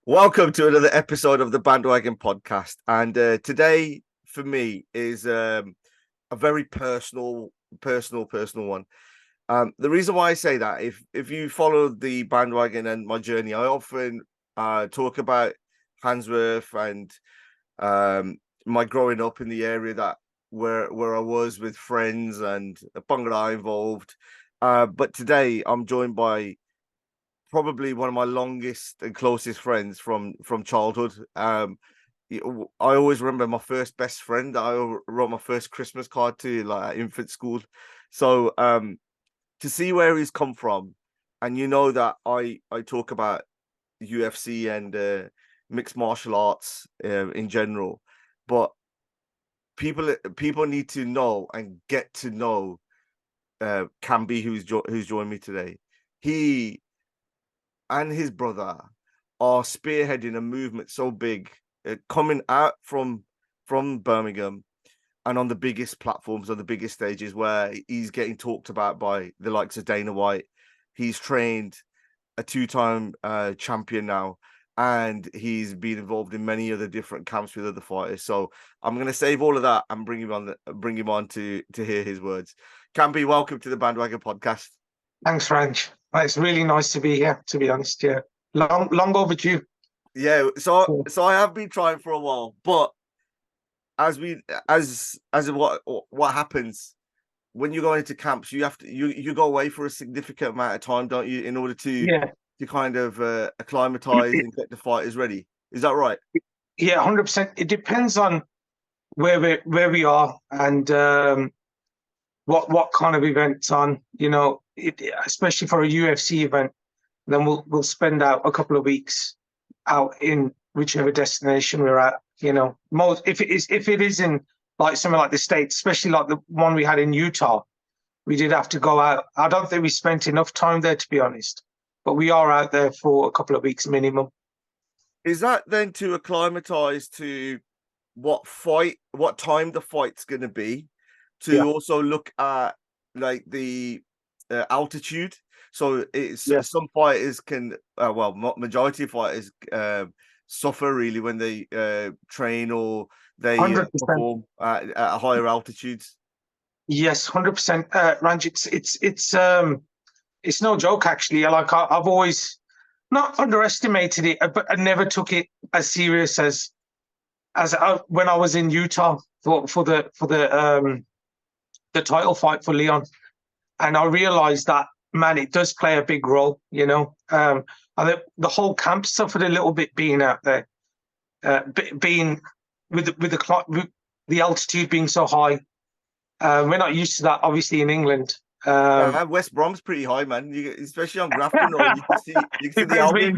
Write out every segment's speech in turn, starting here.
Welcome to another episode of the Bandwagon podcast. And today, for me, is a very personal one. The reason why I say that, if you follow the Bandwagon and my journey, I often talk about Handsworth and my growing up in the area that where I was with friends and a bungalow involved. But today, I'm joined by probably one of my longest and closest friends from childhood. I always remember my first best friend that I wrote my first Christmas card to, like at infant school. So to see where he's come from, and that I talk about UFC and mixed martial arts in general, but people need to know and get to know Kamby, who's joined me today. He and his brother are spearheading a movement so big, coming out from Birmingham and on the biggest platforms, on the biggest stages, where he's getting talked about by the likes of Dana White. He's trained a two-time champion now, and he's been involved in many other different camps with other fighters. So I'm going to save all of that and bring him on to hear his words. Kamby, welcome to the Bandwagon podcast. Thanks, Ranch. It's really nice to be here, to be honest. Yeah. Long overdue. Yeah, so I have been trying for a while, but as what happens when you go into camps, you have to you go away for a significant amount of time, don't you, in order Yeah. to kind of acclimatize and get the fighters ready. Is that right? Yeah, 100%. It depends on where we are and what kind of event's on. Especially for a UFC event, then we'll spend out a couple of weeks out in whichever destination we're at. Most if it is in like something like the States, especially like the one we had in Utah, we did have to go out. I don't think we spent enough time there, to be honest, but we are out there for a couple of weeks minimum. Is that then to acclimatize to what time the fight's going to be, to Yeah. also look at like the altitude? So it's Yeah. some fighters can majority of fighters suffer really when they train or they 100%. perform at higher altitudes. Yes, 100%. Ranj, it's no joke actually. I've always not underestimated it, but I never took it as serious as when I was in Utah for the title fight for Leon, and I realized that, man, it does play a big role. I think the whole camp suffered a little bit being out there, being with the altitude being so high. We're not used to that, obviously, in England. West Brom's pretty high, man. Especially on Grafton, or you can see the Albion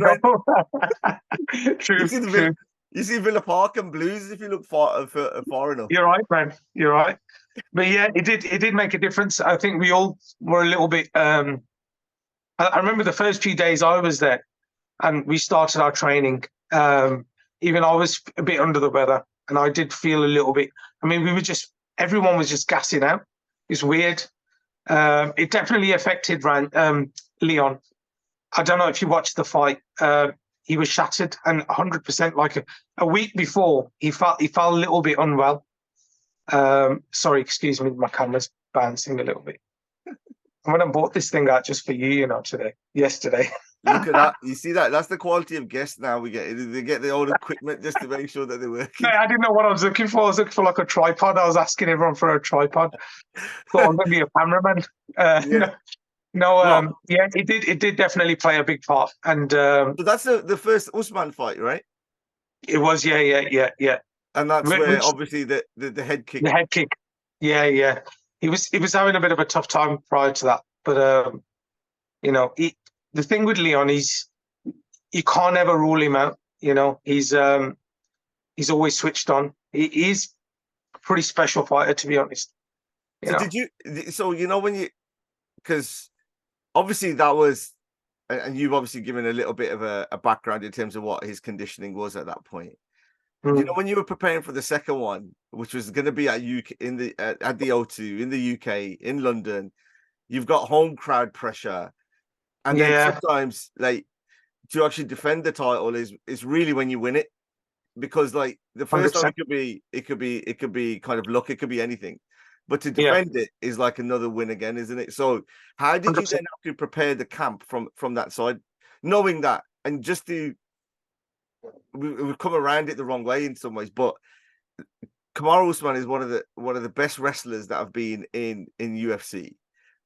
True, You see true. you see Villa Park and Blues if you look far enough. You're right, man. You're right. But yeah, it did make a difference. I think we all were a little bit. I remember the first few days I was there, and we started our training. Even I was a bit under the weather, and I did feel a little bit. I mean, everyone was just gassing out. It's weird. It definitely affected Leon. I don't know if you watched the fight. He was shattered, and 100%. Like a week before, he felt a little bit unwell. Sorry, excuse me, my camera's bouncing a little bit. I went and bought this thing out just for you, yesterday. Look at that. You see that? That's the quality of guests now we get. They get the old equipment just to make sure that they're working. I didn't know what I was looking for. I was looking for like a tripod. I was asking everyone for a tripod. Thought I'm going to be a cameraman. Yeah. Yeah, it did definitely play a big part. And so that's the first Usman fight, right? It was, yeah. And that's where obviously the head kick. The head kick. Yeah. He was having a bit of a tough time prior to that. But the thing with Leon is you can't ever rule him out. He's always switched on. He's a pretty special fighter, to be honest. When you, because obviously that was, and you've obviously given a little bit of a background in terms of what his conditioning was at that point. When you were preparing for the second one, which was going to be at at the O2 in the UK in London, you've got home crowd pressure, and then sometimes like to actually defend the title is really when you win it, because like the first time 100%. it could be kind of luck, it could be anything, but to Yeah, defend it is like another win again, isn't it? So how did you 100%. then have to prepare the camp from that side, knowing that, and just to we've come around it the wrong way in some ways, but Kamaru Usman is one of the best wrestlers that have been in UFC,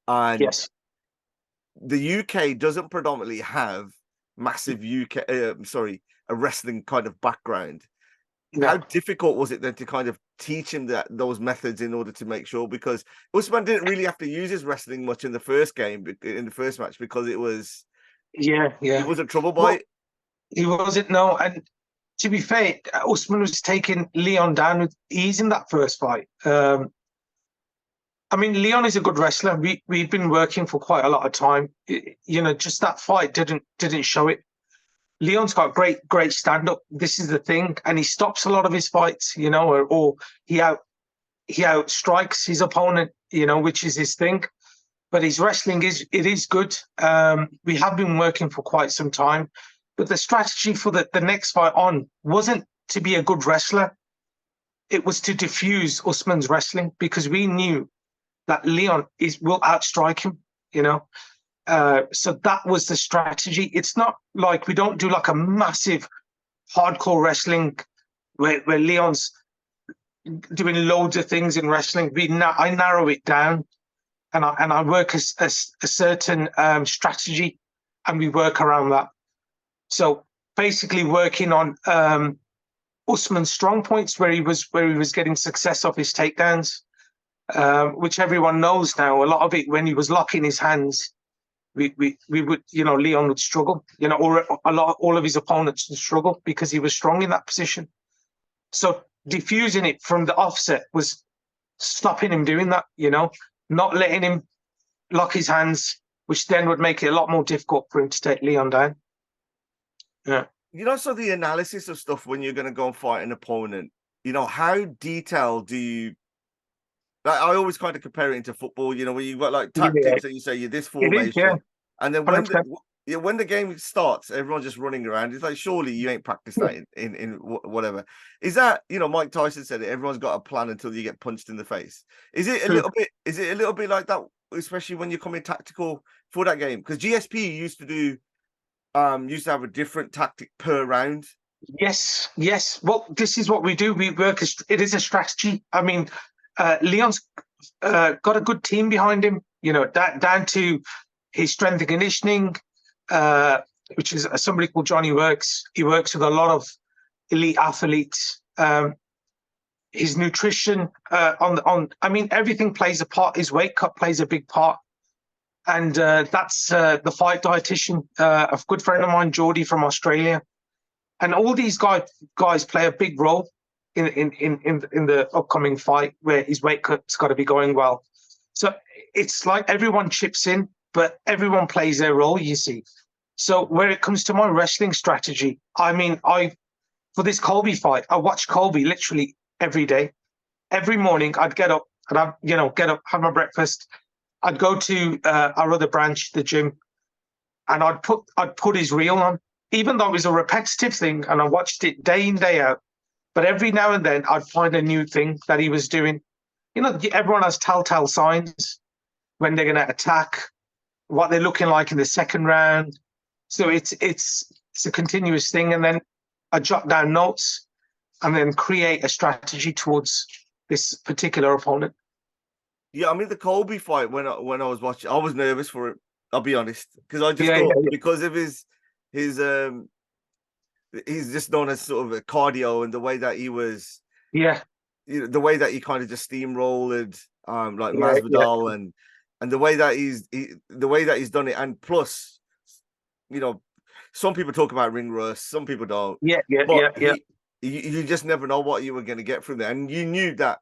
and Yes. the UK doesn't predominantly have massive a wrestling kind of background. How Yeah. difficult was it then to kind of teach him those methods in order to make sure? Because Usman didn't really have to use his wrestling much in the first match, because Yeah. he Yeah. wasn't troubled by Well, it. he wasn't, no. And to be fair, Usman was taking Leon down with ease in that first fight. I mean, Leon is a good wrestler. We've been working for quite a lot of time. You know, just that fight didn't show it. Leon's got great stand up. This is the thing, and he stops a lot of his fights. You know, or he outstrikes his opponent. You know, which is his thing. But his wrestling is good. We have been working for quite some time, but the strategy for the next fight on wasn't to be a good wrestler. It was to diffuse Usman's wrestling, because we knew that Leon will outstrike him. You know, so that was the strategy. It's not like we don't do like a massive hardcore wrestling where Leon's doing loads of things in wrestling. I narrow it down, and I work a certain strategy, and we work around that. So basically, working on Usman's strong points, where he was getting success off his takedowns, which everyone knows now. A lot of it, when he was locking his hands, we would, you know, Leon would struggle, you know, or all of his opponents would struggle because he was strong in that position. So diffusing it from the offset was stopping him doing that, you know, not letting him lock his hands, which then would make it a lot more difficult for him to take Leon down. Yeah. You know, so the analysis of stuff when you're going to go and fight an opponent, you know, how detailed do you? Like, I always kind of compare it into football. You know, where you've got like Yeah, tactics, and you say you're this it is, yeah, formation, and then 100%. when the game starts, everyone's just running around. It's like, surely you ain't practiced that in whatever. Is that, you know, Mike Tyson said it. Everyone's got a plan until you get punched in the face. Is it a True. little bit? Is it a little bit like that, especially when you're coming tactical for that game? Because GSP used to have a different tactic per round. Yes, yes. Well, this is what we do. We work it is a strategy. I mean, Leon's got a good team behind him, you know, down to his strength and conditioning, which is somebody called Johnny Works. He works with a lot of elite athletes. His nutrition, I mean, everything plays a part. His weight cut plays a big part. And that's the fight dietitian, a good friend of mine, Geordie from Australia. And all these guys play a big role in the upcoming fight, where his weight cut's got to be going well. So it's like everyone chips in, but everyone plays their role, you see. So where it comes to my wrestling strategy, I mean, for this Colby fight, I watch Colby literally every day. Every morning I'd get up and have my breakfast. I'd go to our other branch, the gym, and I'd put his reel on, even though it was a repetitive thing, and I watched it day in, day out. But every now and then I'd find a new thing that he was doing. You know, everyone has telltale signs when they're going to attack, what they're looking like in the second round. So it's a continuous thing. And then I jot down notes and then create a strategy towards this particular opponent. Yeah, I mean the Colby fight, when I was watching, I was nervous for it. I'll be honest, because I just thought, because of his he's just known as sort of a cardio, and the way that he was, you know, the way that he kind of just steamrolled like Masvidal, and the way that he's done it, and plus, you know, some people talk about ring rust, some people don't. You just never know what you were going to get from there, and you knew that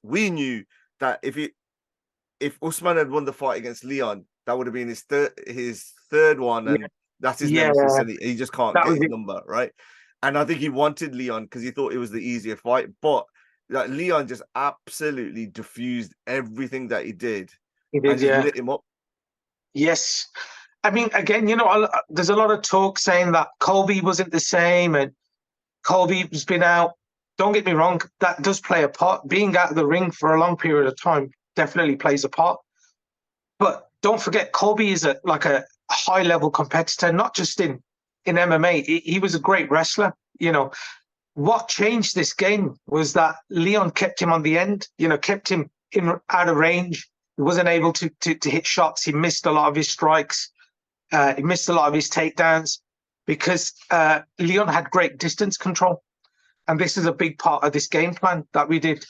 we knew that if Usman had won the fight against Leon, that would have been his third one, and that's his nemesis, and he just can't get his number, right? And I think he wanted Leon because he thought it was the easier fight, but like, Leon just absolutely diffused everything that he did. He did, and just lit him up. Yes. I mean, again, there's a lot of talk saying that Colby wasn't the same and Colby's been out. Don't get me wrong, that does play a part. Being out of the ring for a long period of time definitely plays a part. But don't forget, Colby is a high level competitor, not just in MMA. He was a great wrestler. What changed this game was that Leon kept him on the end. Kept him out of range. He wasn't able to hit shots. He missed a lot of his strikes. He missed a lot of his takedowns because Leon had great distance control. And this is a big part of this game plan that we did.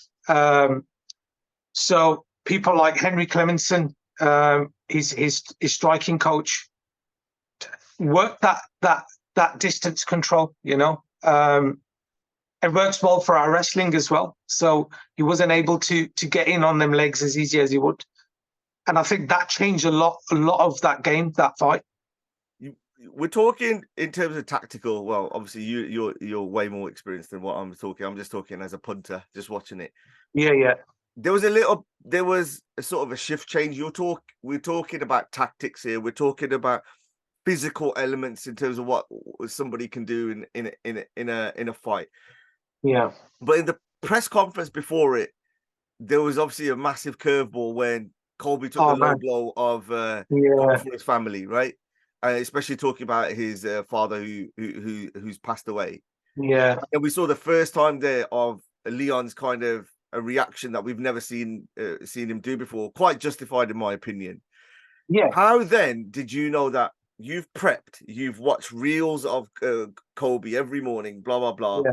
So people like Henry Clemenson, his striking coach, worked that distance control. It works well for our wrestling as well. So he wasn't able to get in on them legs as easy as he would. And I think that changed a lot of that game, that fight. We're talking in terms of tactical. Well, obviously you're way more experienced than what I'm talking. I'm just talking as a punter, just watching it. Yeah. There was a sort of a shift change. We're talking about tactics here. We're talking about physical elements in terms of what somebody can do in a fight. Yeah. But in the press conference before it, there was obviously a massive curveball when Colby took the low blow of for his family, right? Especially talking about his father who's passed away. Yeah. And we saw the first time there of Leon's kind of a reaction that we've never seen him do before. Quite justified, in my opinion. Yeah. How then did you know that you've prepped, you've watched reels of Colby every morning, blah, blah, blah. Yeah.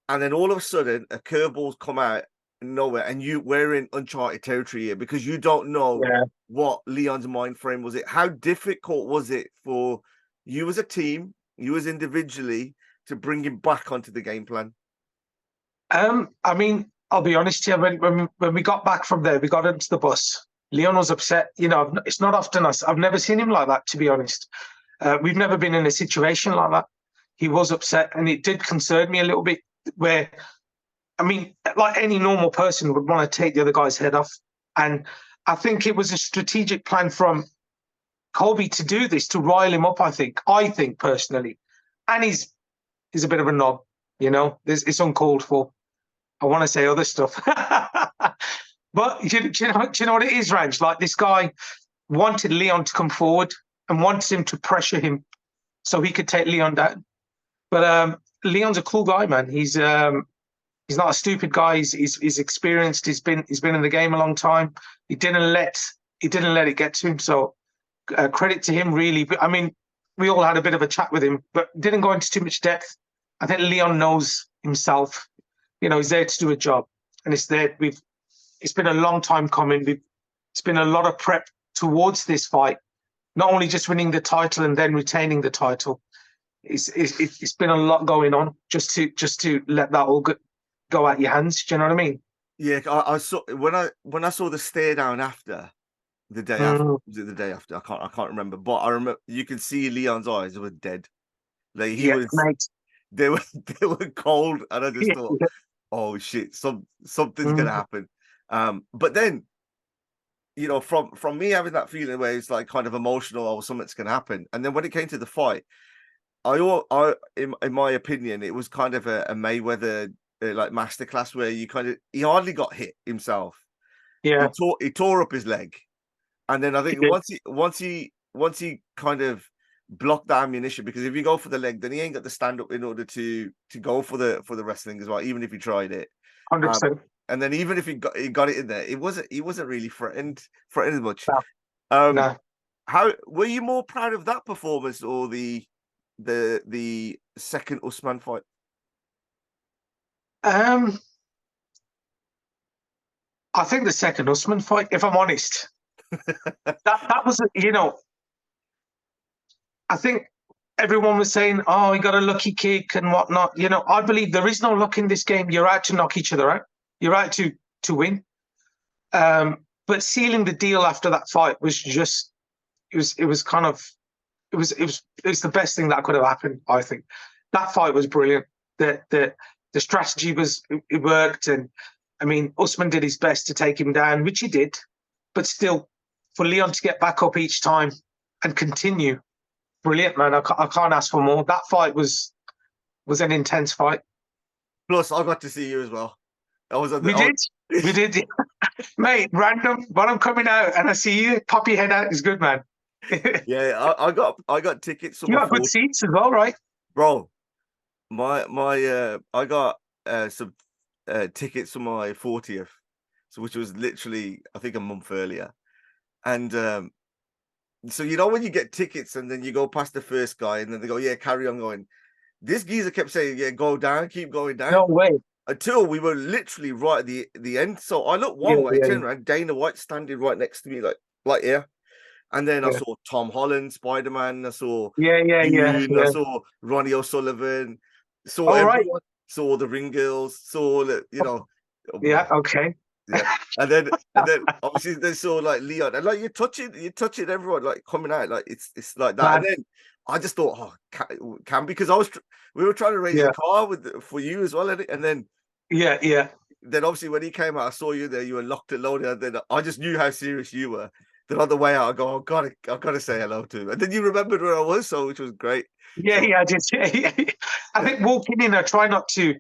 And then all of a sudden a curveball's come out nowhere and we're in uncharted territory here because you don't know what Leon's mind frame was. How difficult was it for you as a team, you as individually, to bring him back onto the game plan? I mean, I'll be honest here, when we got back from there, we got into the bus, Leon was upset. It's not often I've never seen him like that, to be honest. We've never been in a situation like that. He was upset and it did concern me a little bit where, I mean, like any normal person would want to take the other guy's head off. And I think it was a strategic plan from Colby to do this, to rile him up, I think personally. And he's a bit of a knob, it's uncalled for. I want to say other stuff. But do you know what it is, Ranj? Like, this guy wanted Leon to come forward and wants him to pressure him so he could take Leon down. But Leon's a cool guy, man. He's not a stupid guy. He's experienced. He's been in the game a long time. He didn't let it get to him. So credit to him, really. But I mean, we all had a bit of a chat with him, but didn't go into too much depth. I think Leon knows himself. He's there to do a job, and it's there. It's been a long time coming. It's been a lot of prep towards this fight. Not only just winning the title and then retaining the title. It's been a lot going on just to let that all go out your hands. Do you know what I mean? Yeah, I saw when I saw the stare down after the day after. Was it the day after? I can't remember, but I remember you could see Leon's eyes were dead. Like mate. They were cold, and I just thought, oh shit, something's gonna happen. But then, from me having that feeling where it's like kind of emotional, or something's gonna happen, and then when it came to the fight, I in my opinion, it was kind of a Mayweather like masterclass where he hardly got hit himself. Yeah, he tore up his leg, and then I think once he kind of blocked the ammunition, because if you go for the leg, then he ain't got the stand up in order to go for the wrestling as well, even if he tried it. 100%. And then even if he got it in there, he wasn't really threatened much. No. How were you more proud of that performance or the second Usman fight? I think the second Usman fight, if I'm honest. that was, I think everyone was saying, oh, he got a lucky kick and whatnot. I believe there is no luck in this game. You're out to knock each other out. You're out to win. But sealing the deal after that fight was just, it was the best thing that could have happened, I think. That fight was brilliant. The strategy it worked. And I mean, Usman did his best to take him down, which he did. But still, for Leon to get back up each time and continue. Brilliant, man. I can't ask for more. That fight was an intense fight. Plus, I got to see you as well. I was on the. We did, mate. Random, but I'm coming out and I see you. Pop your head out is good, man. Yeah, I got tickets. You got good seats as well, right? Bro, I got some tickets for my 40th, so which was literally I think a month earlier, and so you know when you get tickets and then you go past the first guy and then they go, yeah, carry on going. This geezer kept saying, yeah, go down, keep going down. No way. Until we were literally right at the end. So I looked one way, turned around, Dana White standing right next to me, like here. And then I saw Tom Holland, Spider-Man. I saw I saw Ronnie O'Sullivan. Saw everyone. Saw the Ring Girls. Saw okay. Yeah, and then obviously they saw like Leon, and like you're touching everyone, like coming out, like it's like that. And then I just thought, oh, can because we were trying to raise a car for you as well, and then then obviously when he came out, I saw you there, you were locked and loaded, and then I just knew how serious you were. Then on the way out, I go, I gotta say hello to him, and then you remembered where I was, so which was great. I did. I think walking in, I try not to.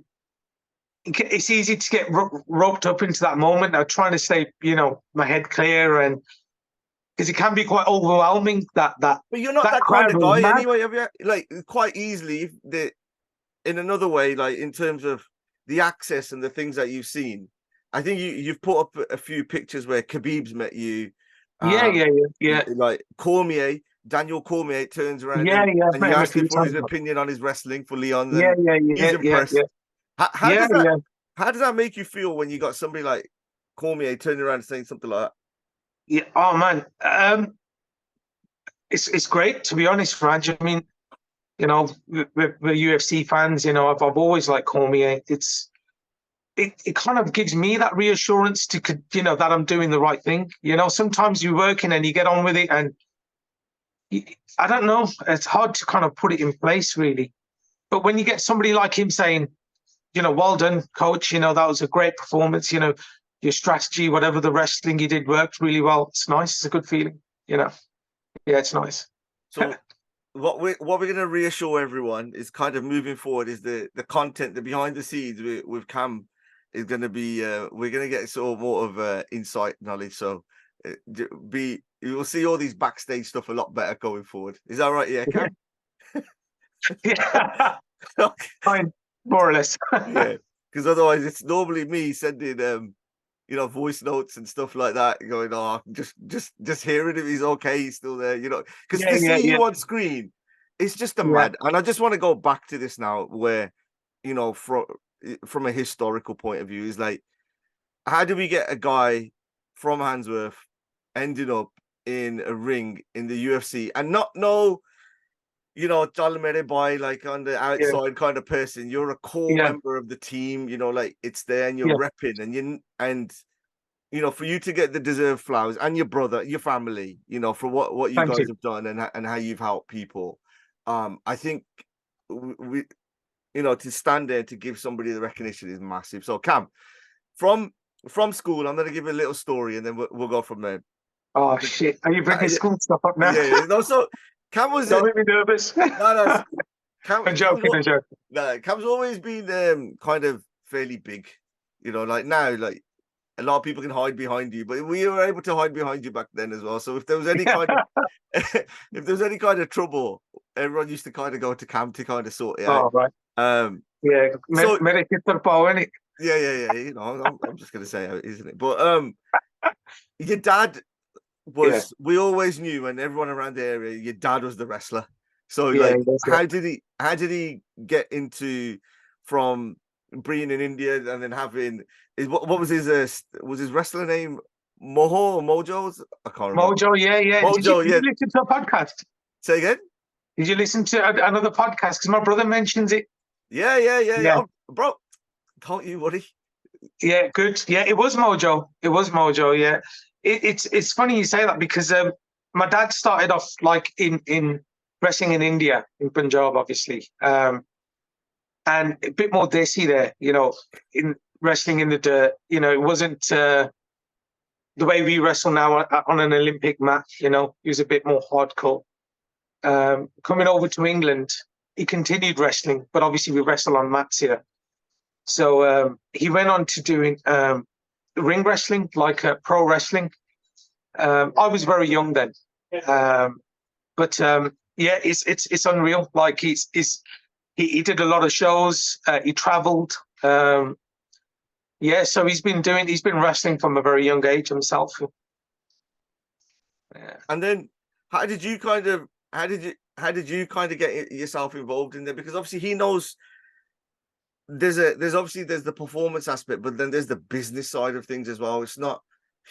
It's easy to get roped up into that moment. I'm trying to stay, my head clear, and because it can be quite overwhelming. But you're not that kind of guy anyway. Have you? Like quite easily, in another way, like in terms of the access and the things that you've seen. I think you've put up a few pictures where Khabib's met you. Yeah. Like Cormier, Daniel Cormier turns around and you ask him for his opinion on his wrestling for Leon. He's impressed. How does that make you feel when you got somebody like Cormier turning around and saying something like that? Yeah. Oh man, it's great to be honest, Raj. I mean, we're UFC fans. I've always liked Cormier. It kind of gives me that reassurance to that I'm doing the right thing. Sometimes you're working and you get on with it, and I don't know. It's hard to kind of put it in place, really. But when you get somebody like him saying, well done, coach. That was a great performance. Your strategy, whatever the wrestling you did worked really well. It's nice. It's a good feeling. Yeah, it's nice. So what we're going to reassure everyone is kind of moving forward is the content, the behind the scenes with Cam is going to be, we're going to get sort of more of insight knowledge. So you will see all these backstage stuff a lot better going forward. Is that right? Yeah, Cam? Yeah. Fine. More or less. Yeah, because otherwise it's normally me sending voice notes and stuff like that, going, oh, just hearing him, he's okay, he's still there, because to see you on screen, it's just a mad. And I just want to go back to this now, where from a historical point of view, is like, how do we get a guy from Handsworth ending up in a ring in the UFC and not know? Jalmere by like on the outside kind of person. You're a core member of the team, like it's there and you're repping and for you to get the deserved flowers and your brother, your family, for what you guys have done and how you've helped people. I think we to stand there to give somebody the recognition is massive. So Cam, from school, I'm going to give a little story and then we'll go from there. Oh shit! Are you bringing school stuff up now? Yeah. No, so Cam was. Don't make me nervous. No. I'm joking. No, Cam's always been kind of fairly big. Like now, like a lot of people can hide behind you, but we were able to hide behind you back then as well. So if there was any kind of trouble, everyone used to kind of go to Cam to kind of sort it out. Oh, right. Yeah. So, yeah. I'm just gonna say it, isn't it? But your dad was. We always knew, and everyone around the area, your dad was the wrestler. So how did he get into from being in India and then having what was his wrestler name? Mojo or Mojo? I can't remember. Mojo, yeah. Mojo, did you listen to a podcast? Say again? Did you listen to another podcast? Because my brother mentions it. Yeah. Oh, bro, don't you worry. Yeah, good. Yeah, it was Mojo. Yeah. It's funny you say that because my dad started off like in wrestling in India, in Punjab, obviously. And a bit more desi there, in wrestling in the dirt. It wasn't the way we wrestle now on an Olympic match, it was a bit more hardcore. coming over to England, he continued wrestling, but obviously we wrestle on mats here. So he went on to doing ring wrestling, like pro wrestling. I was very young then, but yeah, it's unreal. Like he did a lot of shows. He travelled. Yeah, so he's been wrestling from a very young age himself. Yeah. And then how did you kind of get yourself involved in there? Because obviously he knows there's the performance aspect, but then there's the business side of things as well. It's not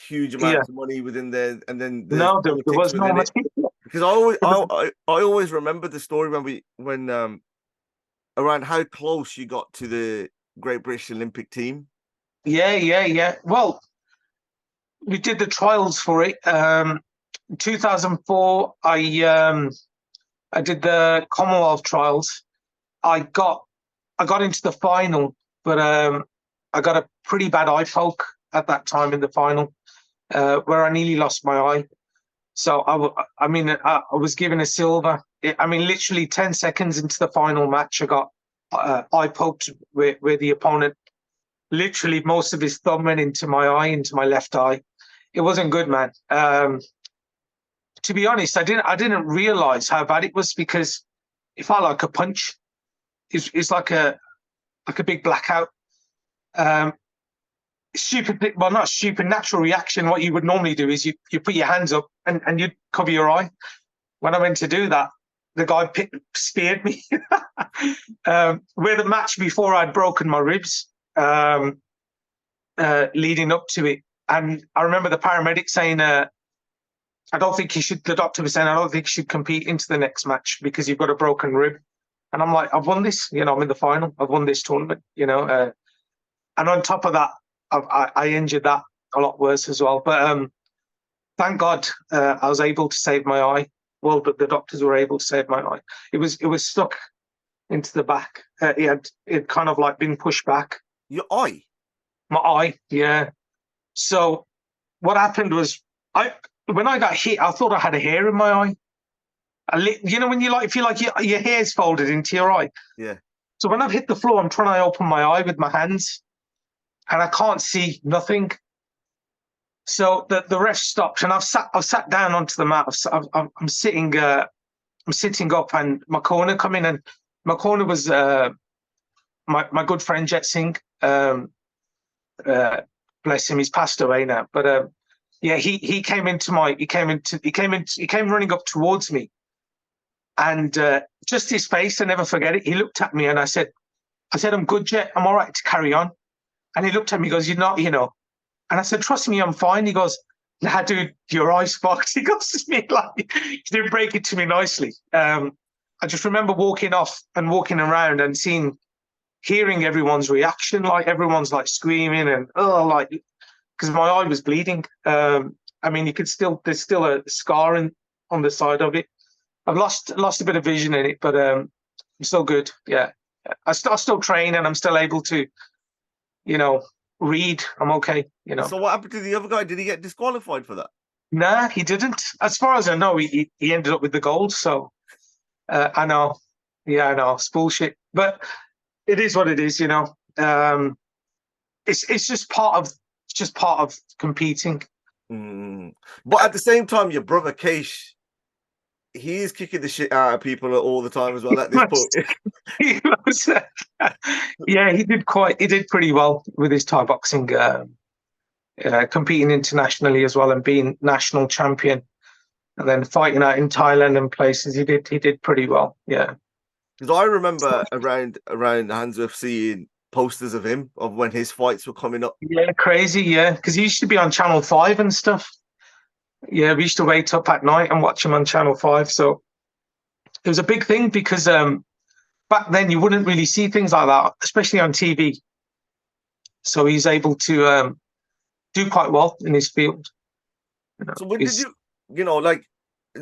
huge amounts of money within there, and then there's No, there politics was no within much. it. Because I always remember the story when around how close you got to the Great British Olympic team. Yeah. Well, we did the trials for it. 2004, I did the Commonwealth trials. I got into the final, but I got a pretty bad eye poke at that time in the final, where I nearly lost my eye. So I was given a silver. Literally 10 seconds into the final match, I got eye poked where the opponent, literally most of his thumb went into my eye, into my left eye. It wasn't good, man. To be honest, I didn't realize how bad it was, because it felt like a punch. It's like a big blackout. Stupid, well, not stupid, natural reaction. What you would normally do is you put your hands up and you cover your eye. When I went to do that, the guy speared me. Where the match before, I'd broken my ribs leading up to it. And I remember the paramedic saying, the doctor was saying, I don't think you should compete into the next match because you've got a broken rib. And I'm like, I've won this, I'm in the final. I've won this tournament, and on top of that, I injured that a lot worse as well. But thank God I was able to save my eye. Well, the doctors were able to save my eye. It was stuck into the back. It kind of like been pushed back. Your eye? My eye, yeah. So what happened was, when I got hit, I thought I had a hair in my eye. When you feel like your hair's folded into your eye. Yeah. So when I've hit the floor, I'm trying to open my eye with my hands, and I can't see nothing. So the ref stopped, and I've sat down onto the mat. I'm sitting up, and my corner come in, and my corner was my good friend Jet Singh. Bless him, he's passed away now. But yeah, he came running up towards me, and just his face, I never forget it. He looked at me, and I said, I'm good, Jet. I'm all right to carry on. And he looked at me, he goes, you're not, And I said, trust me, I'm fine. He goes, nah, dude, your eye's fucked. He goes to me like, he didn't break it to me nicely. I just remember walking off and walking around and hearing everyone's reaction, like everyone's like screaming and because my eye was bleeding. You could there's still a scar on the side of it. I've lost a bit of vision in it, but I'm still good. Yeah, I still train, and I'm still able to, read. I'm okay. So what happened to the other guy? Did he get disqualified for that? Nah, he didn't. As far as I know, he ended up with the gold. So I know. Yeah, I know. It's bullshit, but it is what it is. It's just part of competing. But at the same time, your brother Kaish, he's kicking the shit out of people all the time as well at this point. Yeah, he did pretty well with his Thai boxing, competing internationally as well and being national champion, and then fighting out in Thailand and places. He did pretty well. Yeah. Because I remember around Handsworth seeing posters of him of when his fights were coming up. Yeah, crazy. Yeah, because he used to be on Channel 5 and stuff. Yeah, we used to wait up at night and watch him on Channel 5. So it was a big thing because back then you wouldn't really see things like that, especially on TV. So he's able to do quite well in his field. So when did you,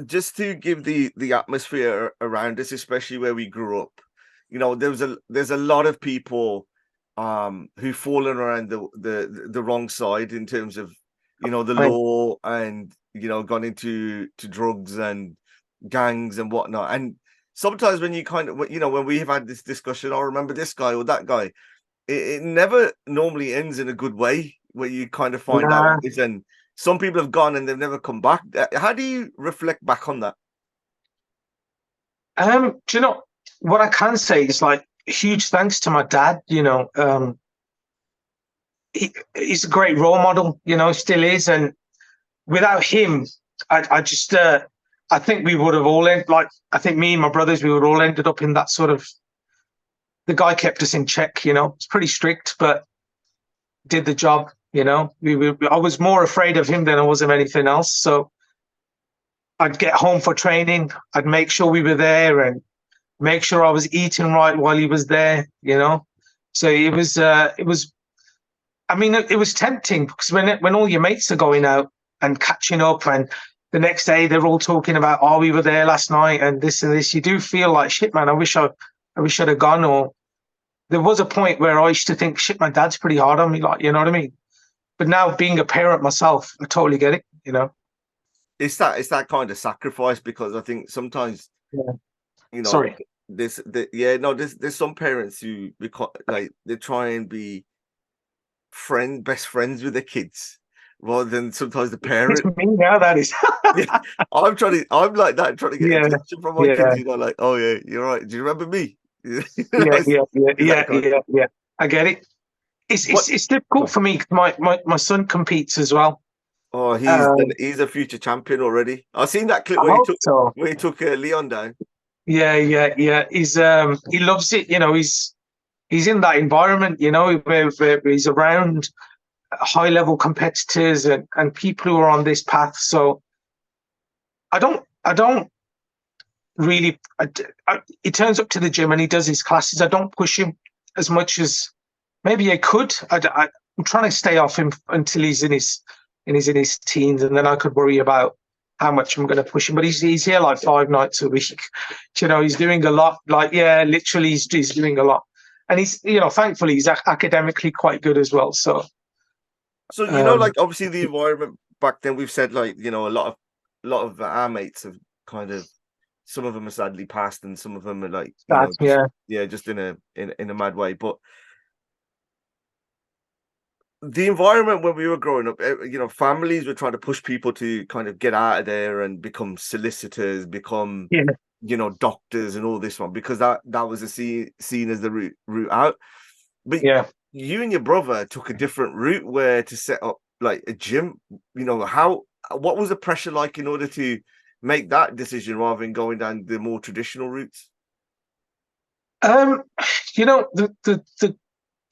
just to give the atmosphere around us, especially where we grew up, there's a lot of people who've fallen around the wrong side in terms of the law and gone into drugs and gangs and whatnot. And sometimes when you kind of, when we have had this discussion, I remember this guy or that guy, it never normally ends in a good way where you kind of find out. And some people have gone and they've never come back. How do you reflect back on that? Do you know what I can say is like huge thanks to my dad. He's a great role model. Still is, and without him, I just I think we would have all I think me and my brothers, we would all ended up in that sort of. The guy kept us in check. It's pretty strict, but did the job. I was more afraid of him than I was of anything else. So I'd get home for training. I'd make sure we were there and make sure I was eating right while he was there. So it was. I mean, it was tempting because when all your mates are going out and catching up, and the next day they're all talking about, oh, we were there last night and this, you do feel like shit, man. I wish I'd have gone. Or there was a point where I used to think, shit, my dad's pretty hard on me, like, you know what I mean? But now being a parent myself, I totally get it. It's that kind of sacrifice, because I think sometimes, Sorry. There's some parents who they try and be best friends with their kids rather than sometimes the parent. It's me now, that is. Yeah, I'm like that, trying to get attention from my kids. Like, oh yeah, you're right. Do you remember me? Yeah. I get it. It's difficult for me. My son competes as well. Oh, he's a future champion already. I've seen that clip where he took Leon down. Yeah. He loves it. He's in that environment. Where he's around high level competitors and people who are on this path. So I don't really. He turns up to the gym and he does his classes. I don't push him as much as maybe I could. I'm trying to stay off him until he's in his teens, and then I could worry about how much I'm going to push him. But he's here like 5 nights a week. He's doing a lot. Like, yeah, literally, he's doing a lot. And he's, thankfully, he's academically quite good as well. So like obviously the environment back then, we've said like, a lot of our mates have kind of, some of them are sadly passed, and some of them are like, just in a mad way. But the environment when we were growing up, families were trying to push people to kind of get out of there and become solicitors, become, doctors and all this one, because that was seen as the route out. But you and your brother took a different route, where to set up like a gym. What was the pressure like in order to make that decision rather than going down the more traditional routes?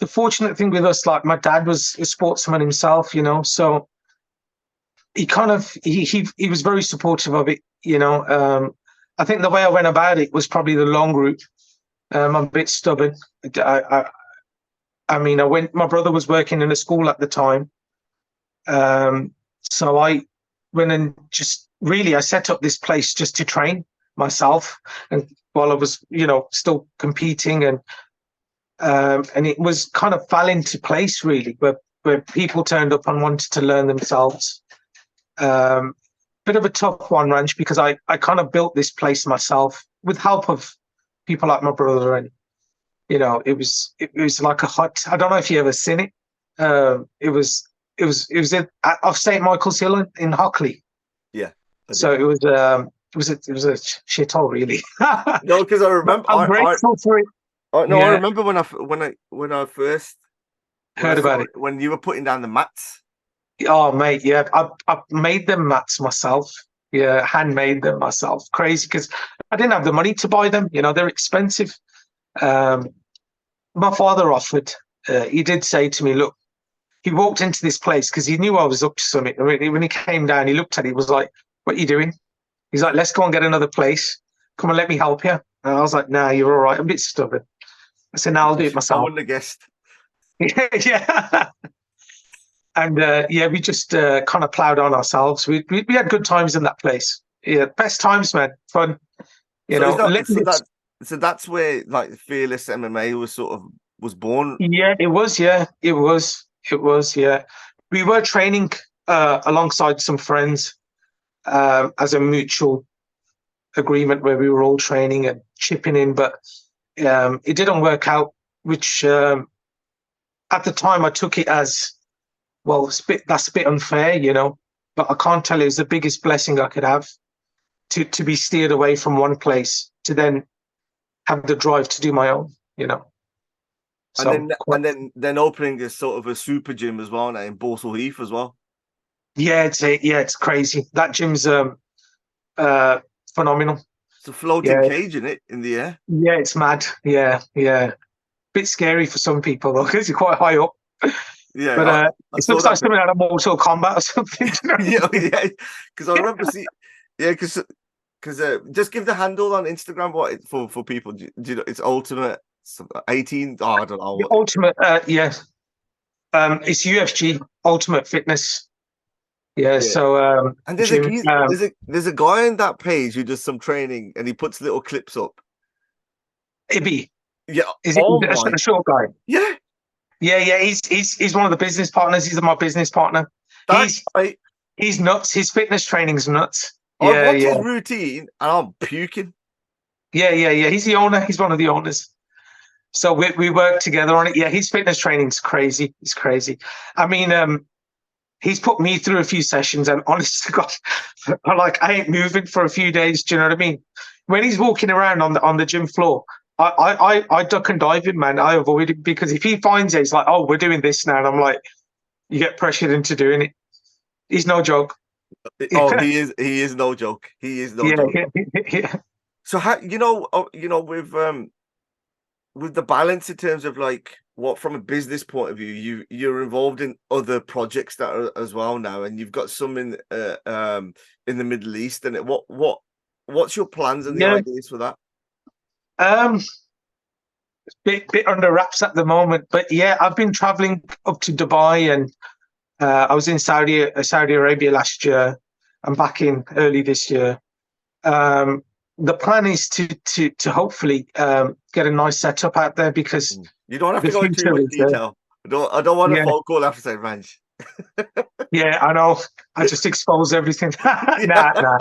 The fortunate thing with us, like my dad was a sportsman himself, so he kind of he was very supportive of it. I think the way I went about it was probably the long route. I'm a bit stubborn. I mean, my brother was working in a school at the time. So I went and I set up this place just to train myself, and while I was, still competing, and it was kind of fell into place really, where people turned up and wanted to learn themselves. Bit of a tough one, Ranch, because I kind of built this place myself with help of people like my brother, and it was like a hut. I don't know if you ever seen it. It was off St. Michael's Hill in Hockley. Yeah. So it was a shithole, really. No, because I remember. I'm grateful for it. I remember when I first heard about it, when you were putting down the mats. Oh, mate, yeah, I made them mats myself. Yeah, handmade them myself. Crazy, because I didn't have the money to buy them. They're expensive. My father offered. He did say to me, look, he walked into this place because he knew I was up to something. When he came down, he looked at it. He was like, what are you doing? He's like, let's go and get another place. Come on, let me help you. And I was like, nah, you're all right. I'm a bit stubborn. I said, no, I'll do it myself. I wouldn't have guessed. Yeah. And we just kind of plowed on ourselves. We had good times in that place. Yeah, best times, man. Fun. So that's where like Fearless MMA was born. Yeah, it was. Yeah, it was. Yeah, we were training alongside some friends as a mutual agreement where we were all training and chipping in, but it didn't work out, which at the time I took it as, well, that's a bit unfair, you know, but I can't tell you, it was the biggest blessing I could have to be steered away from one place to then have the drive to do my own, you know. So, and then opening this sort of a super gym as well now in Borsal Heath as well. Yeah, it's crazy. That gym's phenomenal. It's a floating cage, isn't it, in the air? Yeah, it's mad. Yeah. Bit scary for some people though, because you're quite high up. Yeah, but it looks like something out of Mortal Kombat or something. Yeah, because I remember because just give the handle on Instagram for people. Do you know it's Ultimate 18? Oh, I don't know. Ultimate, it's UFG Ultimate Fitness. Yeah. So and there's a guy in that page who does some training and he puts little clips up. Ibby. Yeah. Is it a short guy? Yeah. Yeah. He's one of the business partners. He's my business partner. He's nuts. His fitness training's nuts. I watch his routine and I'm puking. Yeah. He's the owner. He's one of the owners. So we work together on it. Yeah, his fitness training's crazy. It's crazy. I mean, he's put me through a few sessions, and honest to God, I ain't moving for a few days. Do you know what I mean? When he's walking around on the gym floor, I duck and dive him, man. I avoid it because if he finds it, he's like, "Oh, we're doing this now," and I'm like, you get pressured into doing it. He's no joke. Oh, he is no joke. He is no joke. Yeah. So how with the balance in terms of like what from a business point of view, you're involved in other projects that are as well now, and you've got some in the Middle East. And what's your plans and the ideas for that? Bit under wraps at the moment, but yeah, I've been traveling up to Dubai, and I was in Saudi Arabia last year. I'm back in early this year. The plan is to hopefully get a nice setup out there, because you don't have to go into too much detail. I don't want a phone call after saying Ranch. Yeah, I know. I just expose everything. Nah.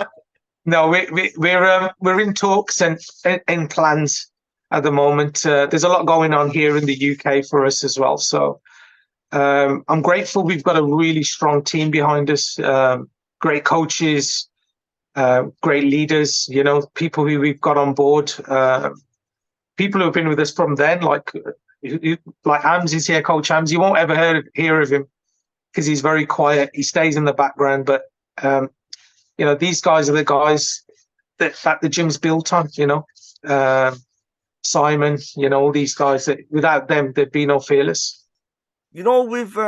No, we're in talks and in plans at the moment. There's a lot going on here in the UK for us as well. So I'm grateful. We've got a really strong team behind us. Great coaches. Great leaders, you know, people who we've got on board, people who have been with us from then, like Ams is here, Coach Ams. You won't ever hear of him because he's very quiet. He stays in the background, but you know, these guys are the guys that the gym's built on. You know, Simon, you know, all these guys that without them there'd be no Fearless. You know, we've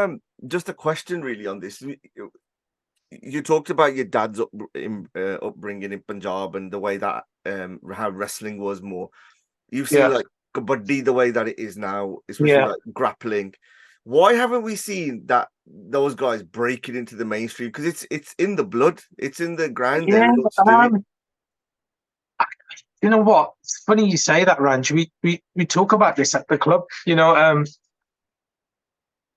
just a question really on this. You talked about your dad's upbringing in Punjab and the way that how wrestling was more. You've seen like kabaddi the way that it is now, especially like grappling. Why haven't we seen those guys breaking into the mainstream? Because it's in the blood, it's in the ground. Yeah, you know what? It's funny you say that, Ranj. We talk about this at the club. You know,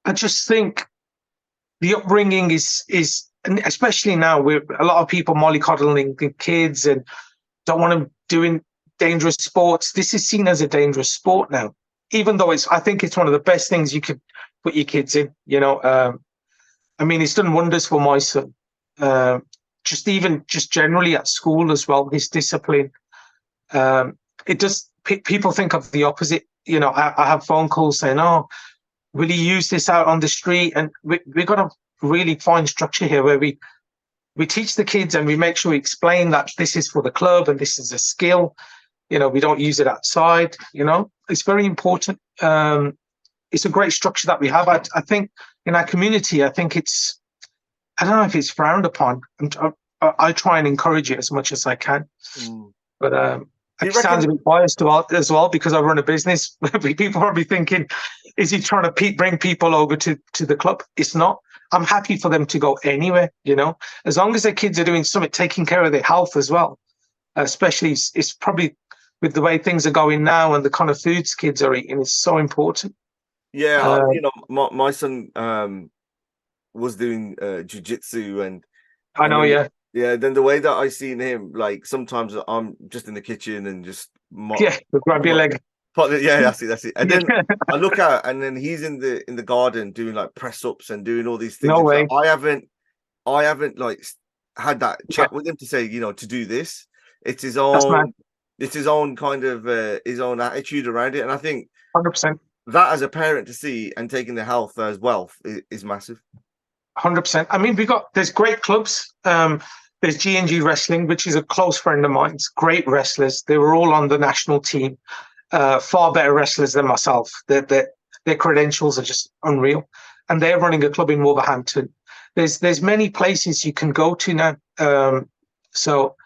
I just think the upbringing is. And especially now, with a lot of people mollycoddling kids and don't want them doing dangerous sports. This is seen as a dangerous sport now, even though I think it's one of the best things you could put your kids in. You know, I mean, it's done wonders for my son. Just generally at school as well, his discipline. It does. People think of the opposite. You know, I have phone calls saying, "Oh, will he use this out on the street?" And we've got to really fine structure here where we teach the kids and we make sure we explain that this is for the club and this is a skill. You know, we don't use it outside. You know, it's very important. It's a great structure that we have. I think in our community, I think I don't know if it's frowned upon. I try and encourage it as much as I can. But it sounds a bit biased as well because I run a business. People are probably thinking, is he trying to bring people over to the club? It's not. I'm happy for them to go anywhere, you know, as long as their kids are doing something, taking care of their health as well. Especially, it's probably with the way things are going now and the kind of foods kids are eating is so important. Yeah, you know, my son was doing jiu-jitsu, and I know, Yeah, then the way that I seen him, like sometimes I'm just in the kitchen and just Yeah, grab your leg. yeah, that's it. And then Yeah. I look out, and then he's in the garden doing like press ups and doing all these things. No And so way. I haven't like had that Yeah, chat with him to say, to do this. It's that's mad. his own kind of his own attitude around it, and I think 100%. that as a parent to see and taking the health as wealth is massive. 100%. I mean, there's great clubs. There's G&G Wrestling, which is a close friend of mine. It's great wrestlers. They were all on the national team. Far better wrestlers than myself. Their credentials are just unreal. And they're running a club in Wolverhampton. There's many places you can go to now. So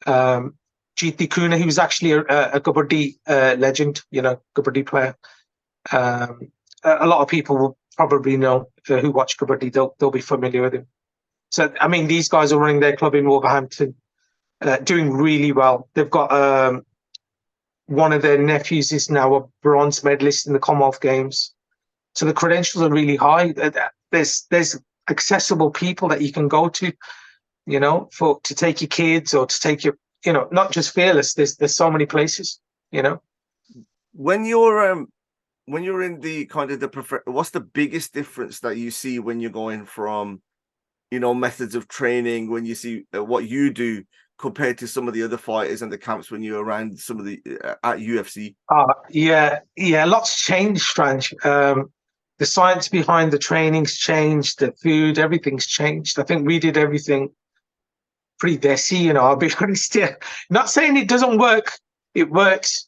Jeet Kuna, he was actually a Kabaddi legend, Kabaddi player. A lot of people will probably know who watch Kabaddi. They'll be familiar with him. So, I mean, these guys are running their club in Wolverhampton, doing really well. They've got one of their nephews is now a bronze medalist in the Commonwealth Games. So the credentials are really high. There's accessible people that you can go to, to take your kids or to take your, not just Fearless. There's so many places, When you're in the kind of what's the biggest difference that you see when you're going from, methods of training, when you see what you do compared to some of the other fighters and the camps when you're around some of the at UFC? Yeah, lots changed, Strange. The science behind the training's changed, the food, everything's changed. I think we did everything pretty desi, I'll be honest here. Not saying it doesn't work, it works,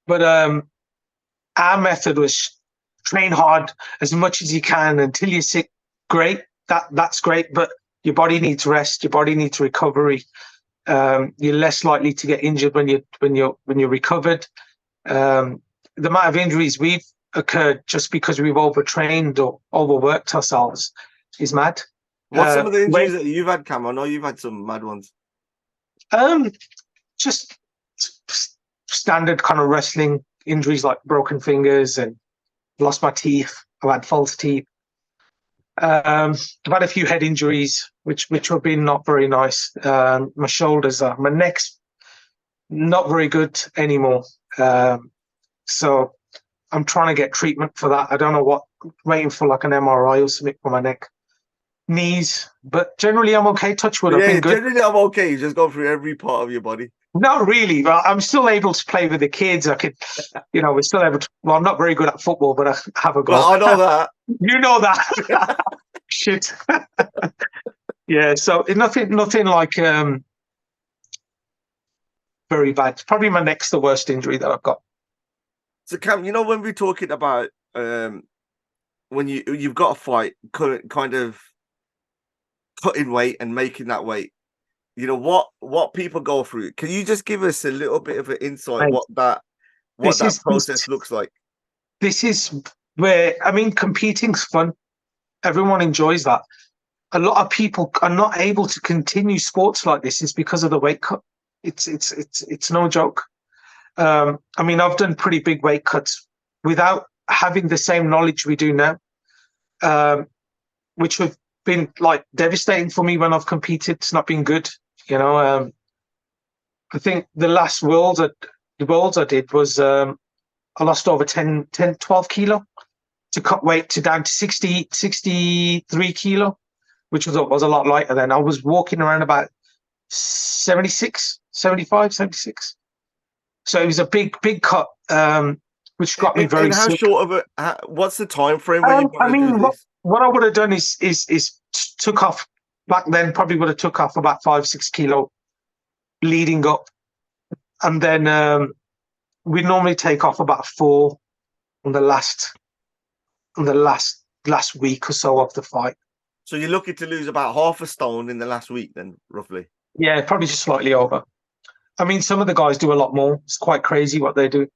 but our method was train hard as much as you can until you're sick. Great, that's great, but your body needs rest, your body needs recovery. You're less likely to get injured when you're recovered. The amount of injuries we've occurred just because we've overtrained or overworked ourselves is mad. What's some of the injuries that you've had, Cam? I know you've had some mad ones. Just standard kind of wrestling injuries like broken fingers and lost my teeth. I've had false teeth. I've had a few head injuries, which have been not very nice. My shoulders my neck's not very good anymore. So I'm trying to get treatment for that. I don't know what, waiting for like an MRI or something for my neck. Knees, but generally I'm okay. Touch wood, I've been good. Generally I'm okay. You just go through every part of your body. Not really, but I'm still able to play with the kids. I could, we're still able to. Well, I'm not very good at football, but I have a go. Well, I know that. You know that. Shit. Yeah, so nothing like very bad. Probably my neck's the worst injury that I've got. So Cam, when we're talking about when you've got a fight, kind of cutting weight and making that weight, what people go through. Can you just give us a little bit of an insight what that process looks like? This is where, competing's fun. Everyone enjoys that. A lot of people are not able to continue sports like this. It's because of the weight cut. It's no joke. I've done pretty big weight cuts without having the same knowledge we do now, which have been like devastating for me when I've competed. It's not been good. I think the last worlds I did was I lost over 10, 12 kilo to cut weight to down to 63 kilo, which was a lot lighter then. I was walking around about 76, 75, 76. So it was a big cut, which got me very sick. How short of what's the time frame when you want to do this? What I would have done is took off back then, probably would have took off about 5-6 kilo leading up. And then we normally take off about 4 on the last week or so of the fight. So you're looking to lose about half a stone in the last week then, roughly? Yeah, probably just slightly over. Some of the guys do a lot more. It's quite crazy what they do.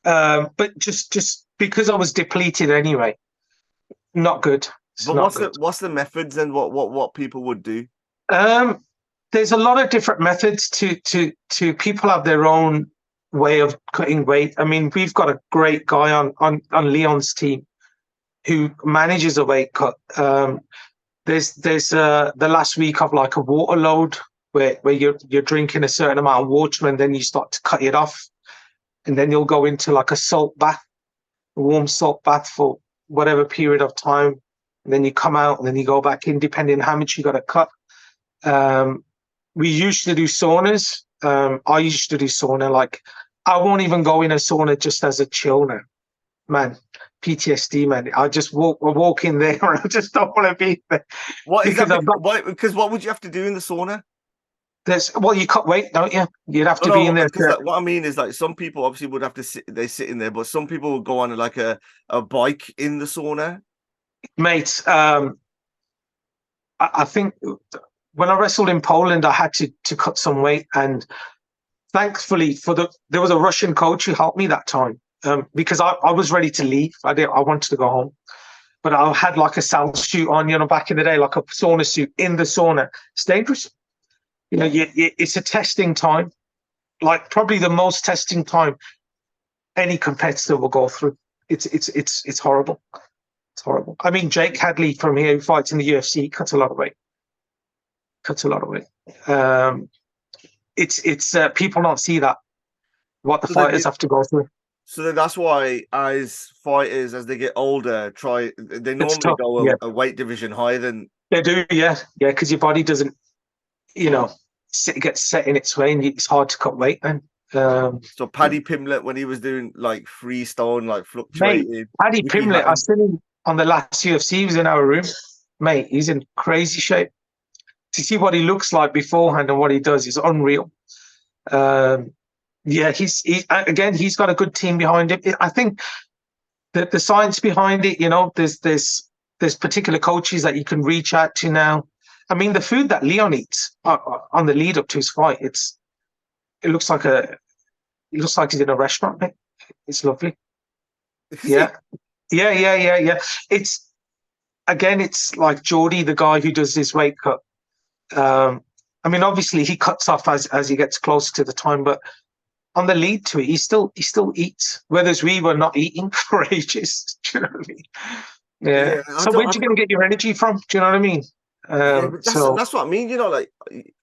But just because I was depleted anyway, not good. What's the methods and what people would do? There's a lot of different methods to people have their own way of cutting weight. We've got a great guy on Leon's team who manages a weight cut. There's the last week of like a water load where you're drinking a certain amount of water and then you start to cut it off, and then you'll go into like a salt bath, a warm salt bath for whatever period of time, and then you come out and then you go back in, depending on how much you got to cut. We used to do saunas. I used to do sauna. Like, I won't even go in a sauna just as a chill now, man. PTSD, man. I walk in there and I just don't want to be there. What is that? Because what would you have to do in the sauna? You cut weight, don't you? You'd have to be in there. What I mean is, like, some people obviously would have to sit. They sit in there, but some people would go on like a bike in the sauna. Mate, I think when I wrestled in Poland, I had to cut some weight, and thankfully there was a Russian coach who helped me that time, because I was ready to leave. I wanted to go home, but I had like a Sal suit on, back in the day, like a sauna suit in the sauna. It's dangerous. It's a testing time, like probably the most testing time any competitor will go through. It's horrible. It's horrible. I mean, Jake Hadley from here, who fights in the UFC, cuts a lot of weight. It's people don't see that, what the fighters have to go through. So that's why, as fighters, as they get older, they normally go a weight division higher than they do. Yeah, because your body doesn't, get set in its way, and it's hard to cut weight. And so Paddy Pimblett, when he was doing like freestone, like fluctuating, Paddy Pimblett, I seen him on the last UFC. He was in our room, mate. He's in crazy shape. To see what he looks like beforehand and what he does is unreal. He's got a good team behind him. I think that the science behind it, there's particular coaches that you can reach out to now. I mean, the food that Leon eats on the lead up to his fight, it looks like he's in a restaurant, mate. It's lovely. Yeah. It's like Geordie, the guy who does this weight cut. I mean, obviously he cuts off as he gets closer to the time, but on the lead to it, he still eats, whereas we were not eating for ages. Do you know what I mean? Yeah. So where'd you going to get your energy from? Do you know what I mean? That's what I mean. Like,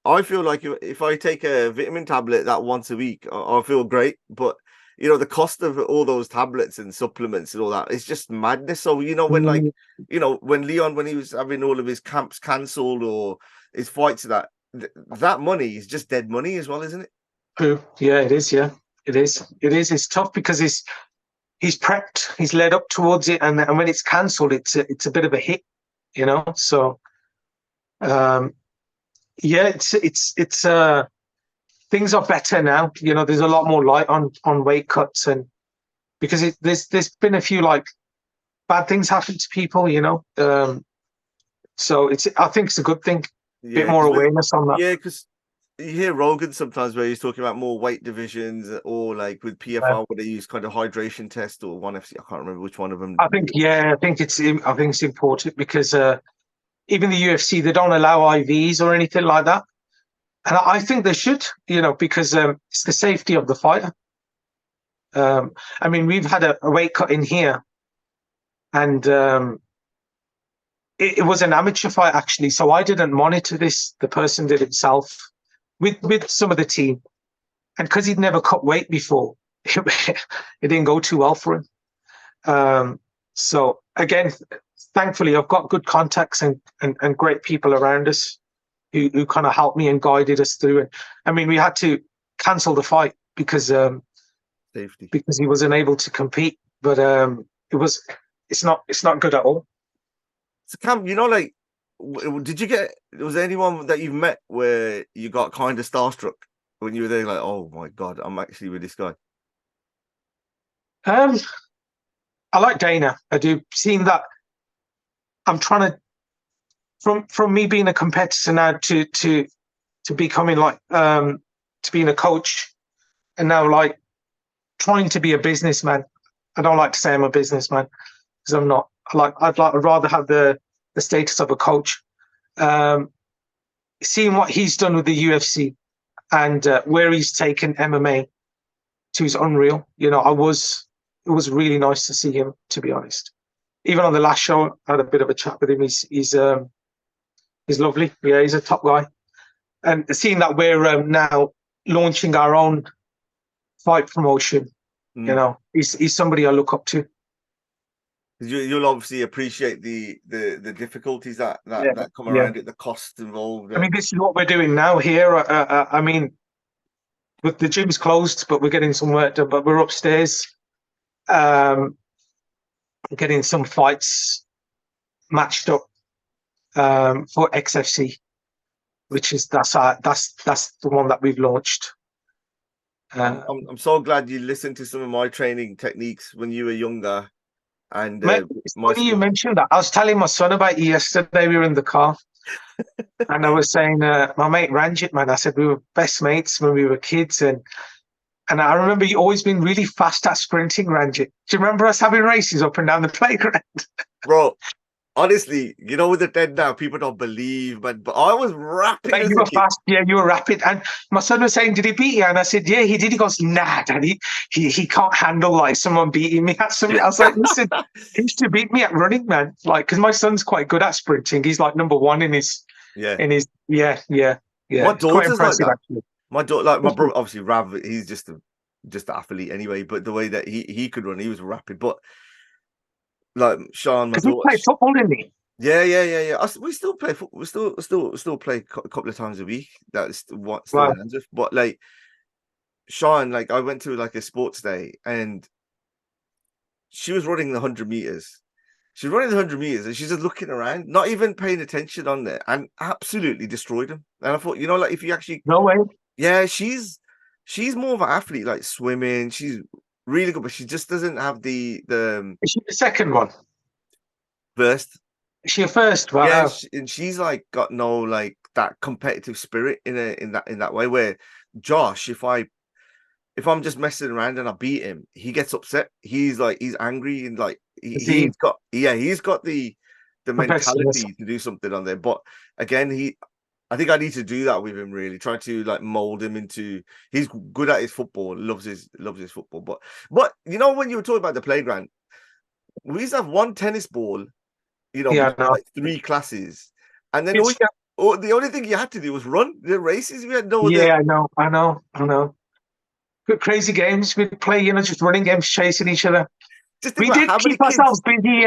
I feel like if I take a vitamin tablet that once a week, I feel great. But the cost of all those tablets and supplements and all that is just madness. So when when Leon, when he was having all of his camps cancelled or his fights, that money is just dead money as well, isn't it? True. Yeah, it is. Yeah, it is. It's tough because he's prepped, he's led up towards it, and when it's cancelled, it's a bit of a hit, So, it's things are better now. There's a lot more light on weight cuts, and because there's been a few like bad things happen to people, so I think it's a good thing. A bit more awareness on that. Yeah, because you hear Rogan sometimes where he's talking about more weight divisions, or like with PFR where they use kind of hydration test, or ONE FC. I can't remember which one of them. I think it's important because even the UFC, they don't allow IVs or anything like that, and I think they should, because it's the safety of the fighter. I mean, we've had a weight cut in here, and it was an amateur fight actually, so I didn't monitor this. The person did himself with some of the team, and because he'd never cut weight before, it didn't go too well for him. So again, thankfully, I've got good contacts and great people around us who kind of helped me and guided us through it. I mean, we had to cancel the fight because safety, because he wasn't able to compete. But it's not good at all. So Cam, like, was there anyone that you've met where you got kind of starstruck when you were there, like, oh my God, I'm actually with this guy? I like Dana. I do. Seeing that, I'm trying to, from me being a competitor now to becoming like to being a coach, and now like trying to be a businessman. I don't like to say I'm a businessman because I'm not. I'd rather have the status of a coach. Seeing what he's done with the UFC and where he's taken MMA to is unreal. It was really nice to see him, to be honest. Even on the last show, I had a bit of a chat with him. He's lovely. Yeah, he's a top guy. and seeing that we're now launching our own fight promotion, you know, he's somebody I look up to. You'll obviously appreciate the difficulties that come around it, the costs involved. I mean, this is what we're doing now here. I mean, with the gym's closed, but we're getting some work done. But we're upstairs, getting some fights matched up for XFC, which is that's the one that we've launched. I'm so glad you listened to some of my training techniques when you were younger. And it's funny you mentioned that. I was telling my son about you yesterday. We were in the car, and I was saying, my mate Ranjit, man. I said we were best mates when we were kids, and I remember you always been really fast at sprinting, Ranjit. Do you remember us having races up and down the playground? Bro, honestly, you know, with the dead now, people don't believe, but I was rapid. You were fast, yeah, you were rapid. And my son was saying, "Did he beat you?" And I said, "Yeah, he did." He goes, "Nah, Daddy, he can't handle like someone beating me at something." I was like, "Listen, he used to beat me at running, man. Like, because my son's quite good at sprinting. He's like number one in his, yeah. My daughter's like that. Actually. My daughter, like my brother, obviously Rav, he's just an athlete anyway. But the way that he could run, he was rapid. But like Sean, my daughter, he played football, didn't he? Yeah. We still play football. We still play a couple of times a week. That's what still in Handsworth. But like Sean, like I went to like a sports day and she was running the 100 meters. She's running the 100 meters and she's just looking around, not even paying attention on there, and absolutely destroyed him. And I thought, you know, like if you actually, no way, yeah, she's more of an athlete, like swimming. She's really good, but she just doesn't have the. Is she the second one? First. Is she a first? Wow. Yeah, and she's like got no like that competitive spirit in that way. Where Josh, if I'm just messing around and I beat him, he gets upset. He's angry and like he's got the mentality to do something on there. But again, I think I need to do that with him. Really try to like mold him into. He's good at his football, loves his football. But you know, when you were talking about the playground, we used to have one tennis ball. You know, like 3 classes, and then the only thing you had to do was run the races. We had no. Yeah, I know. Good crazy games we'd play. You know, just running games, chasing each other. We did keep ourselves busy.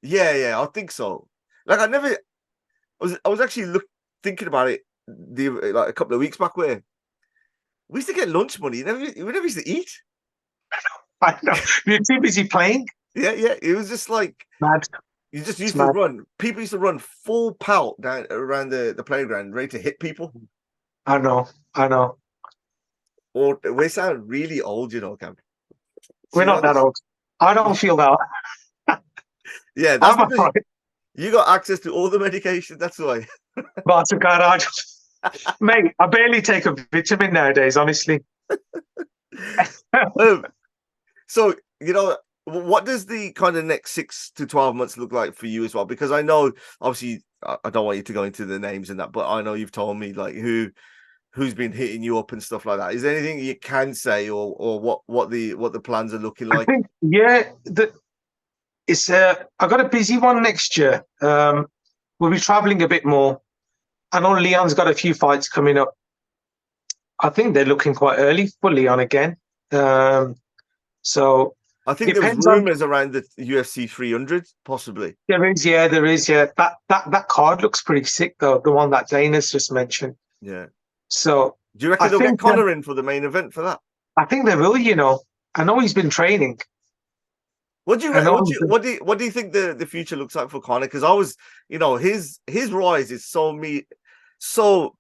Yeah, I think so. Like I was actually thinking about it like a couple of weeks back where we used to get lunch money. We never used to eat. I know. We were too busy playing. Yeah. It was just like mad. You just used to run. People used to run full pelt down around the playground, ready to hit people. I know. Or we sound really old, you know, Cam. We're not that old. I don't feel that. Yeah, that's because you got access to all the medication. That's why. But God, mate, I barely take a vitamin nowadays, honestly. So you know. What does the kind of next 6 to 12 months look like for you as well? Because I know, obviously, I don't want you to go into the names and that, but I know you've told me like who's been hitting you up and stuff like that. Is there anything you can say, or what the plans are looking like? I think, it's I got a busy one next year. We'll be traveling a bit more. I know Leon's got a few fights coming up. I think they're looking quite early for Leon again. So. I think there was rumors around the UFC 300, possibly. There is. That card looks pretty sick, though. The one that Dana's just mentioned. Yeah. So, do you reckon they'll get Conor in for the main event for that? I think they will. You know, I know he's been training. What do you think the future looks like for Conor? Because I was, you know, his rise is so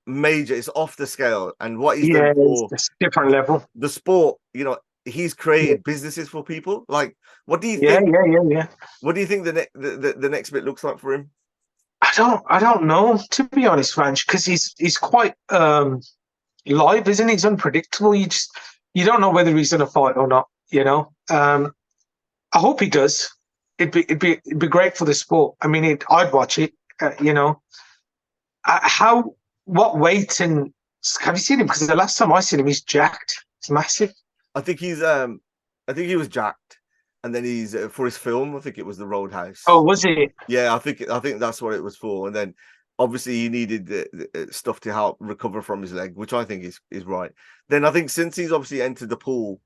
major. It's off the scale, and what he's done for it's a different level. The sport, you know. He's created businesses for people. Like, what do you think? Yeah. What do you think the next bit looks like for him? I don't know, to be honest, Ranch, because he's quite live, isn't he? He's unpredictable. You don't know whether he's going to fight or not. You know. I hope he does. It'd be great for the sport. I mean, I'd watch it. You know. What weight and have you seen him? Because the last time I seen him, he's jacked. He's massive. I think he was jacked, and then he's for his film. I think it was the Roadhouse. Oh, was it? Yeah, I think that's what it was for. And then obviously he needed the stuff to help recover from his leg, which I think is right. Then I think since he's obviously entered the pool,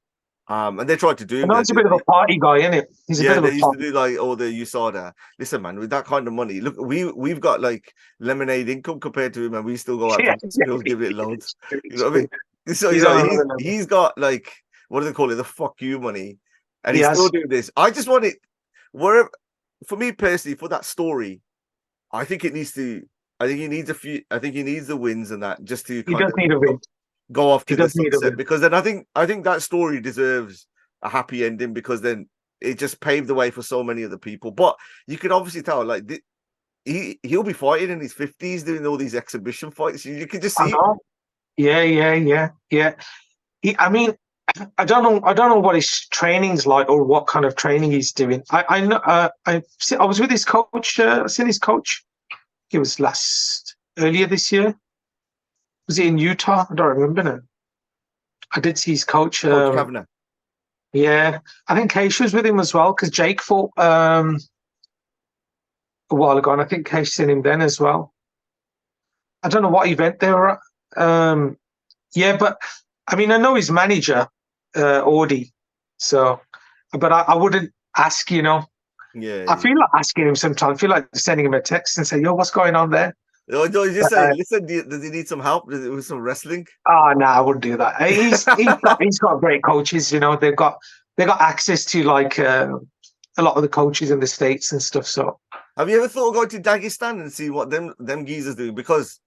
and they tried to do I him know there, he's a bit didn't of a they? party guy, isn't it? He's a bit Yeah, of a they used to party. do like all the USADA. Listen, man, with that kind of money, look, we've got like lemonade income compared to him, and we still go out Yeah, for skills, give it loads. You know what I yeah. mean? So He's on another level. he's got like what do they call it? The fuck you money, and he's still Yes, doing this. I just want it wherever for me personally for that story. I think it needs to. I think he needs a few. I think he needs the wins and that just to he kind does of need a win. go off He to the does need a sunset win. because then I think that story deserves a happy ending because then it just paved the way for so many other people. But you can obviously tell like he'll be fighting in his 50s doing all these exhibition fights. You can just I see. know. Yeah. I mean, I don't know. I don't know what his training's like or what kind of training he's doing. I know. I was with his coach. I seen his coach. It was earlier this year. Was it in Utah? I don't remember now. I did see his coach. Coach Kavanagh. Yeah, I think Kaish was with him as well because Jake fought a while ago, and I think Kaish seen him then as well. I don't know what event they were at. Yeah, but I mean, I know his manager, Audi. So, but I wouldn't ask. Yeah, I yeah. feel like asking him sometimes. I feel like sending him a text and say, "Yo, what's going on there?" No, you just But, say, listen, does he need some help with some wrestling? no, I wouldn't do that. He's got great coaches. They got access to like a lot of the coaches in the States and stuff. So Have you ever thought of going to Dagestan and see what them geezers do? Because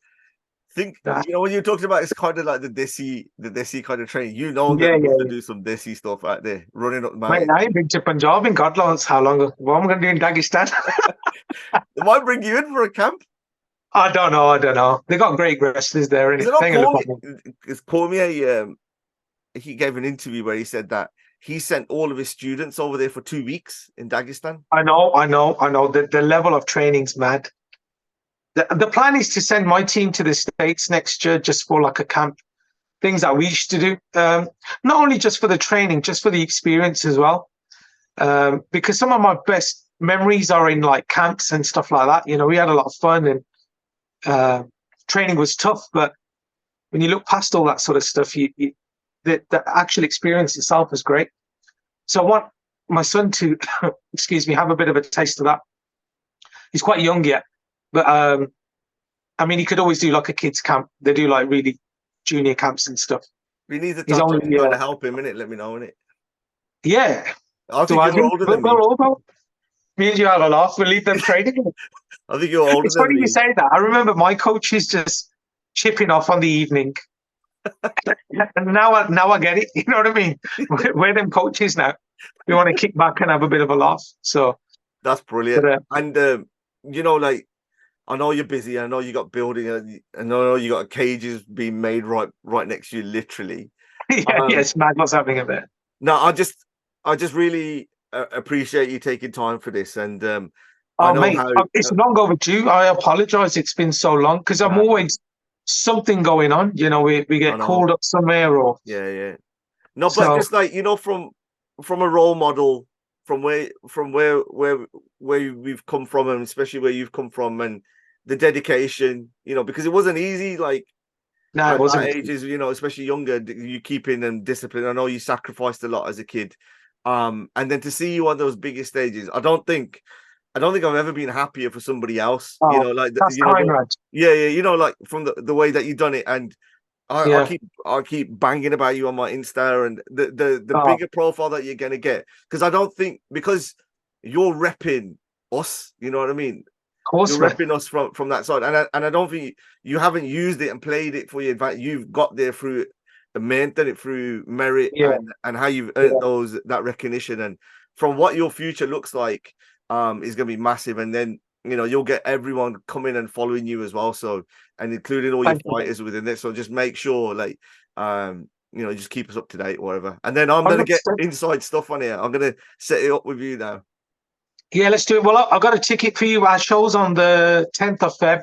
think that, when you're talking about it's kind of like the desi kind of training. You know yeah, that we yeah, used to yeah. do some desi stuff out there, running up the Mate, mountain. I ain't been to Punjab in God knows how long. What am I going to do in Dagestan? They might bring you in for a camp. I don't know. They got great wrestlers there, and Is it they not ain't gonna Cormier? put me. Because Cormier, he gave an interview where he said that he sent all of his students over there for 2 weeks in Dagestan. I know. The level of training's mad. The plan is to send my team to the States next year just for like a camp, things that we used to do. Not only just for the training, just for the experience as well. Because some of my best memories are in like camps and stuff like that. We had a lot of fun and training was tough, but when you look past all that sort of stuff, the actual experience itself is great. So I want my son to, excuse me, have a bit of a taste of that. He's quite young yet, but I mean, he could always do like a kids camp. They do like really junior camps and stuff. We need to He's touch only, on trying to help him, innit? Let me know, innit? yeah. I Do think I you're do? older We'll than me. all go. Me and you have a laugh. We'll leave them training. I think you're older It's than funny you me. say that. I remember my coaches just chipping off on the evening. And now I get it. You know what I mean? We're them coaches now. We want to kick back and have a bit of a laugh. So, That's brilliant. but, And like I know you're busy. I know you got building, and I know you got cages being made right next to you, literally. yeah, it's mad what's happening up there. No, I just really appreciate you taking time for this, and I Oh, know mate, how. it's long overdue. I apologize. It's been so long because I'm Nah, always something going on. We I get called know. up somewhere or Yeah. No, but so. just like from a role model, from where we've come from, and especially where you've come from, and the dedication, because it wasn't easy. Like No, it at that wasn't. age, is especially younger, you keeping and discipline. I know you sacrificed a lot as a kid, and then to see you on those biggest stages, I don't think I've ever been happier for somebody else. Oh, that's kind, Raj. Yeah, like from the way that you've done it, and Yeah. I keep banging about you on my Insta and the Oh, bigger profile that you're gonna get, because I don't think because you're repping us, you know what I mean. of course, You're man. repping us from that side, and I don't think you haven't used it and played it for your advantage. You've got there through maintained it through merit Yeah, and how you've yeah. earned that recognition, and from what your future looks like, is gonna be massive, and then you'll get everyone coming and following you as well. So, and including all your Thank you. fighters within it. So just make sure, like, just keep us up to date, whatever. And then I'm gonna get 100%. inside stuff on here. I'm gonna set it up with you now. Yeah, let's do it. Well, I got a ticket for you. Our show's on the 10th of Feb,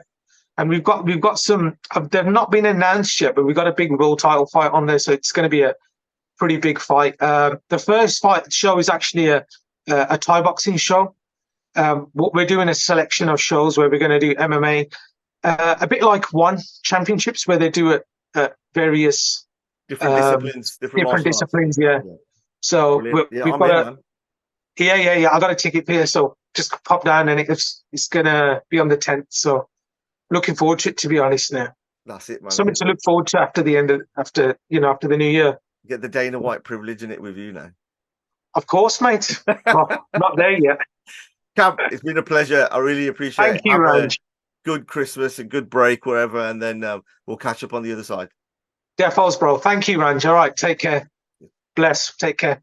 and we've got some. They've not been announced yet, but we've got a big world title fight on there, so it's going to be a pretty big fight. The first fight show is actually a Thai boxing show. What we're doing a selection of shows where we're going to do MMA, A bit like one championships where they do it at various Different disciplines, different different martial arts. disciplines. Yeah. Yeah. So Brilliant. Yeah, we've I'm got in, a man. yeah. I got a ticket here, so just pop down and it's gonna be on the 10th. So looking forward to it, to be honest. Now That's it, man. something to look forward to after after the new year. Get the Dana White privilege in it with you now. Of course, mate. Well, not there yet. Cam, it's been a pleasure. I really appreciate Thank it. you, Have a Ranj. good Christmas, a good break wherever, and then we'll catch up on the other side. Defos, bro. Thank you, Ranj. All right, take care. Bless. Take care.